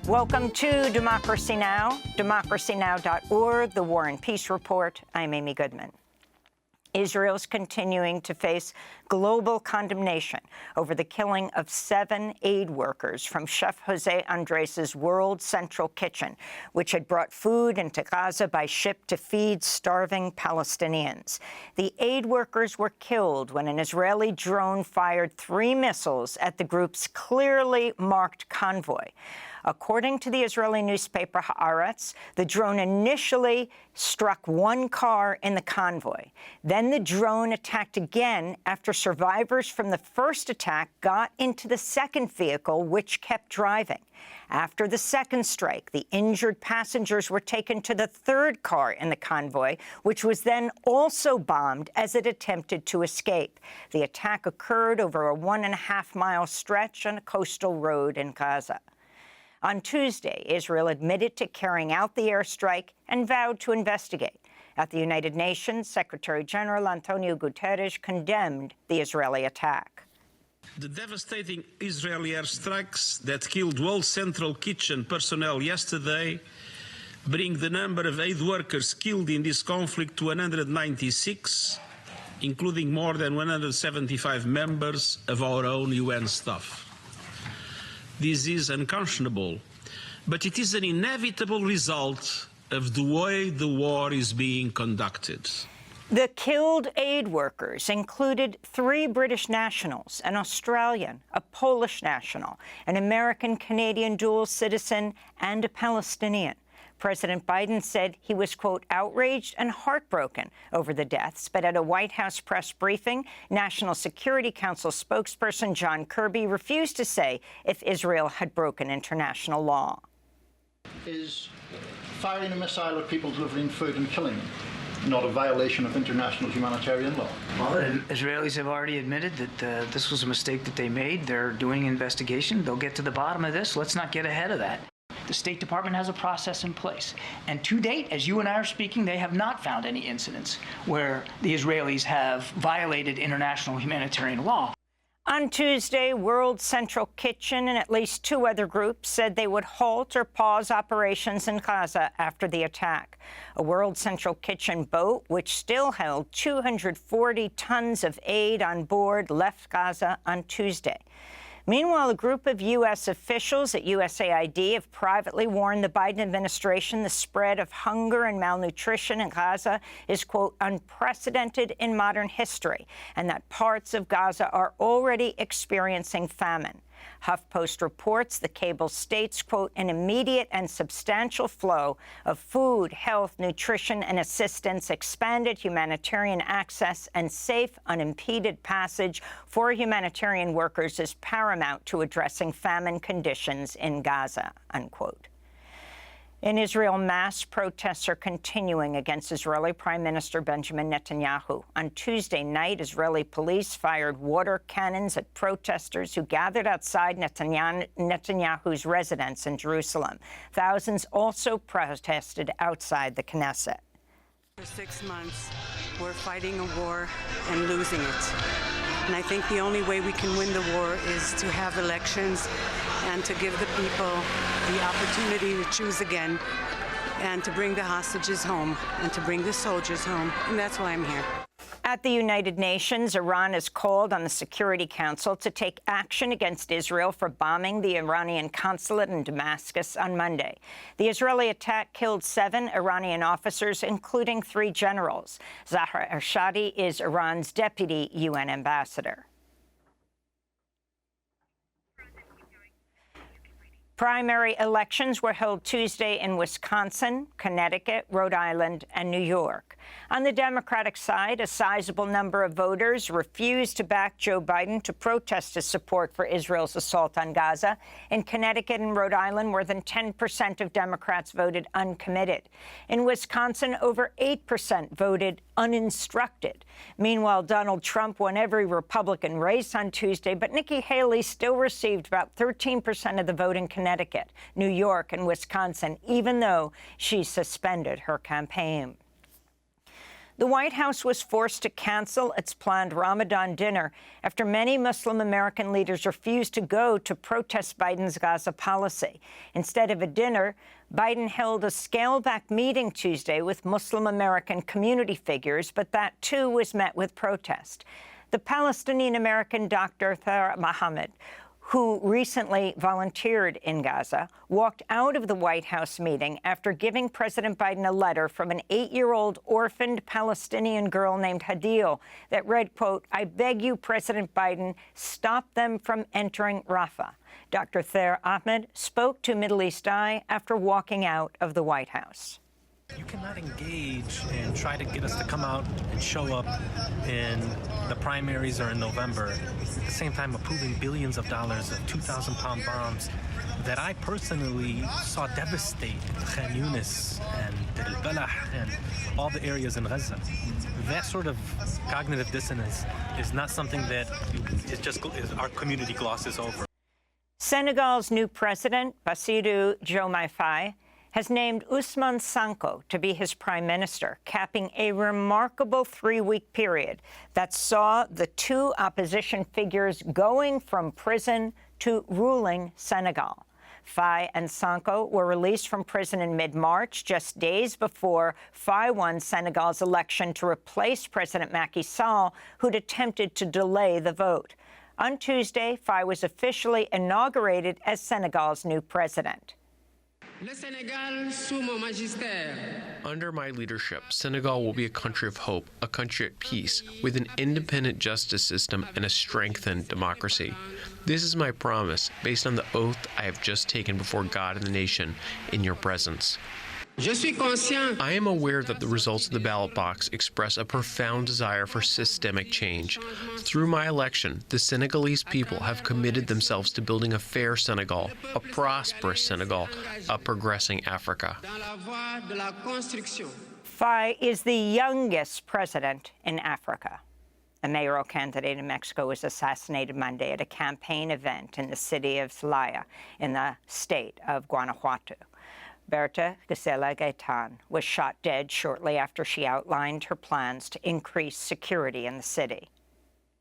Welcome to Democracy Now!, democracynow.org, the War and Peace Report. I'm Amy Goodman. Israel's continuing to face global condemnation over the killing of 7 aid workers from Chef Jose Andres' World Central Kitchen, which had brought food into Gaza by ship to feed starving Palestinians. The aid workers were killed when an Israeli drone fired 3 missiles at the group's clearly marked convoy. According to the Israeli newspaper Haaretz, the drone initially struck 1 car in the convoy. Then the drone attacked again after survivors from the first attack got into the second vehicle, which kept driving. After the second strike, the injured passengers were taken to the 3rd car in the convoy, which was then also bombed as it attempted to escape. The attack occurred over a 1.5-mile stretch on a coastal road in Gaza. On Tuesday, Israel admitted to carrying out the airstrike and vowed to investigate. At the United Nations, Secretary General Antonio Guterres condemned the Israeli attack. The devastating Israeli airstrikes that killed World Central Kitchen personnel yesterday bring the number of aid workers killed in this conflict to 196, including more than 175 members of our own UN staff. This is unconscionable, but it is an inevitable result of the way the war is being conducted. The killed aid workers included 3 British nationals, an Australian, a Polish national, an American-Canadian dual citizen, and a Palestinian. President Biden said he was, quote, outraged and heartbroken over the deaths, but at a White House press briefing, National Security Council spokesperson John Kirby refused to say if Israel had broken international law. Is firing a missile at people delivering food and killing them not a violation of international humanitarian law? Well, the Israelis have already admitted that this was a mistake that they made. They're doing an investigation. They'll get to the bottom of this. Let's not get ahead of that. The State Department has a process in place. And to date, as you and I are speaking, they have not found any incidents where the Israelis have violated international humanitarian law. On Tuesday, World Central Kitchen and at least 2 other groups said they would halt or pause operations in Gaza after the attack. A World Central Kitchen boat, which still held 240 tons of aid on board, left Gaza on Tuesday. Meanwhile, a group of U.S. officials at USAID have privately warned the Biden administration the spread of hunger and malnutrition in Gaza is, quote, unprecedented in modern history, and that parts of Gaza are already experiencing famine. HuffPost reports the cable states, quote, an immediate and substantial flow of food, health, nutrition, and assistance, expanded humanitarian access, and safe, unimpeded passage for humanitarian workers is paramount to addressing famine conditions in Gaza, unquote. In Israel, mass protests are continuing against Israeli Prime Minister Benjamin Netanyahu. On Tuesday night, Israeli police fired water cannons at protesters who gathered outside Netanyahu's residence in Jerusalem. Thousands also protested outside the Knesset. For 6 months, we're fighting a war and losing it. And I think the only way we can win the war is to have elections and to give the people the opportunity to choose again and to bring the hostages home and to bring the soldiers home. And that's why I'm here. At the United Nations, Iran has called on the Security Council to take action against Israel for bombing the Iranian consulate in Damascus on Monday. The Israeli attack killed 7 Iranian officers, including 3 generals. Zahra Ershadi is Iran's deputy UN ambassador. Primary elections were held Tuesday in Wisconsin, Connecticut, Rhode Island, and New York. On the Democratic side, a sizable number of voters refused to back Joe Biden to protest his support for Israel's assault on Gaza. In Connecticut and Rhode Island, more than 10% of Democrats voted uncommitted. In Wisconsin, over 8% voted uninstructed. Meanwhile, Donald Trump won every Republican race on Tuesday, but Nikki Haley still received about 13% of the vote in Connecticut, New York, and Wisconsin, even though she suspended her campaign. The White House was forced to cancel its planned Ramadan dinner after many Muslim American leaders refused to go to protest Biden's Gaza policy. Instead of a dinner, Biden held a scaled-back meeting Tuesday with Muslim American community figures, but that, too, was met with protest. The Palestinian-American Dr. Thayer Mohammed, who recently volunteered in Gaza, walked out of the White House meeting after giving President Biden a letter from an 8-year-old orphaned Palestinian girl named Hadil that read, quote, "I beg you, President Biden, stop them from entering Rafah." Dr. Thayer Ahmed spoke to Middle East Eye after walking out of the White House. You cannot engage and try to get us to come out and show up in the primaries or in November, at the same time approving billions of dollars of 2,000-pound bombs that I personally saw devastate Khan Yunis and Deir al-Balah and all the areas in Gaza. That sort of cognitive dissonance is not something that our community glosses over. Senegal's new president, Bassirou Diomaye Faye, has named Ousmane Sonko to be his prime minister, capping a remarkable 3-week period that saw the two opposition figures going from prison to ruling Senegal. Faye and Sonko were released from prison in mid-March, just days before Faye won Senegal's election to replace President Macky Sall, who'd attempted to delay the vote. On Tuesday, Faye was officially inaugurated as Senegal's new president. Under my leadership, Senegal will be a country of hope, a country at peace, with an independent justice system and a strengthened democracy. This is my promise, based on the oath I have just taken before God and the nation in your presence. I am aware that the results of the ballot box express a profound desire for systemic change. Through my election, the Senegalese people have committed themselves to building a fair Senegal, a prosperous Senegal, a progressing Africa. Faye is the youngest president in Africa. A mayoral candidate in Mexico was assassinated Monday at a campaign event in the city of Celaya in the state of Guanajuato. Berta Gisela Gaitan was shot dead shortly after she outlined her plans to increase security in the city.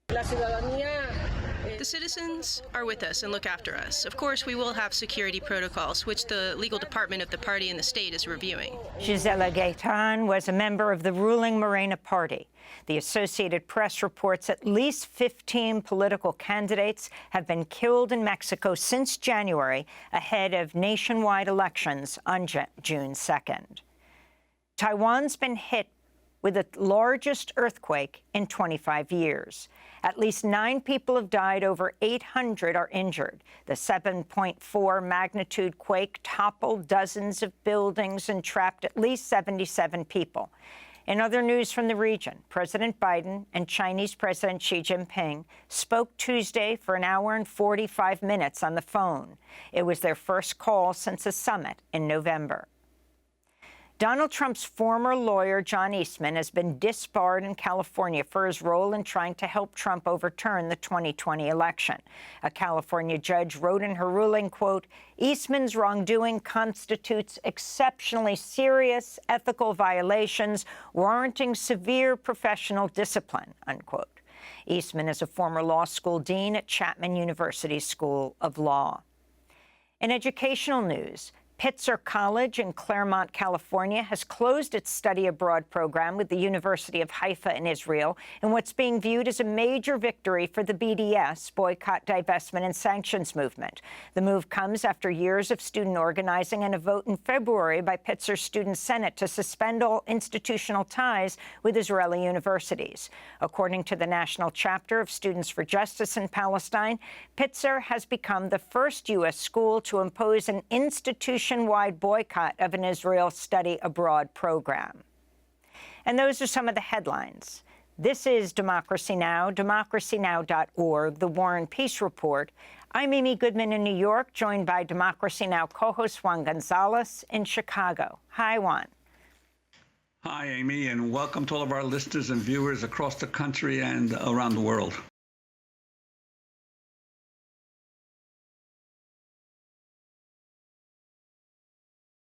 The citizens are with us and look after us. Of course, we will have security protocols, which the legal department of the party in the state is reviewing. Gisela Gaitan was a member of the ruling Morena party. The Associated Press reports at least 15 political candidates have been killed in Mexico since January, ahead of nationwide elections on June 2nd. Taiwan's been hit with the largest earthquake in 25 years. At least 9 people have died, over 800 are injured. The 7.4 magnitude quake toppled dozens of buildings and trapped at least 77 people. In other news from the region, President Biden and Chinese President Xi Jinping spoke Tuesday for an hour and 45 minutes on the phone. It was their first call since a summit in November. Donald Trump's former lawyer, John Eastman, has been disbarred in California for his role in trying to help Trump overturn the 2020 election. A California judge wrote in her ruling, quote, "Eastman's wrongdoing constitutes exceptionally serious ethical violations warranting severe professional discipline," unquote. Eastman is a former law school dean at Chapman University School of Law. In educational news, Pitzer College in Claremont, California, has closed its study abroad program with the University of Haifa in Israel in what's being viewed as a major victory for the BDS, Boycott, Divestment, and Sanctions movement. The move comes after years of student organizing and a vote in February by Pitzer's Student Senate to suspend all institutional ties with Israeli universities. According to the national chapter of Students for Justice in Palestine, Pitzer has become the first U.S. school to impose an institution-wide boycott of an Israel study abroad program. And those are some of the headlines. This is Democracy Now!, democracynow.org, The War and Peace Report. I'm Amy Goodman in New York, joined by Democracy Now! Co-host Juan Gonzalez in Chicago. Hi, Juan. Hi, Amy, and welcome to all of our listeners and viewers across the country and around the world.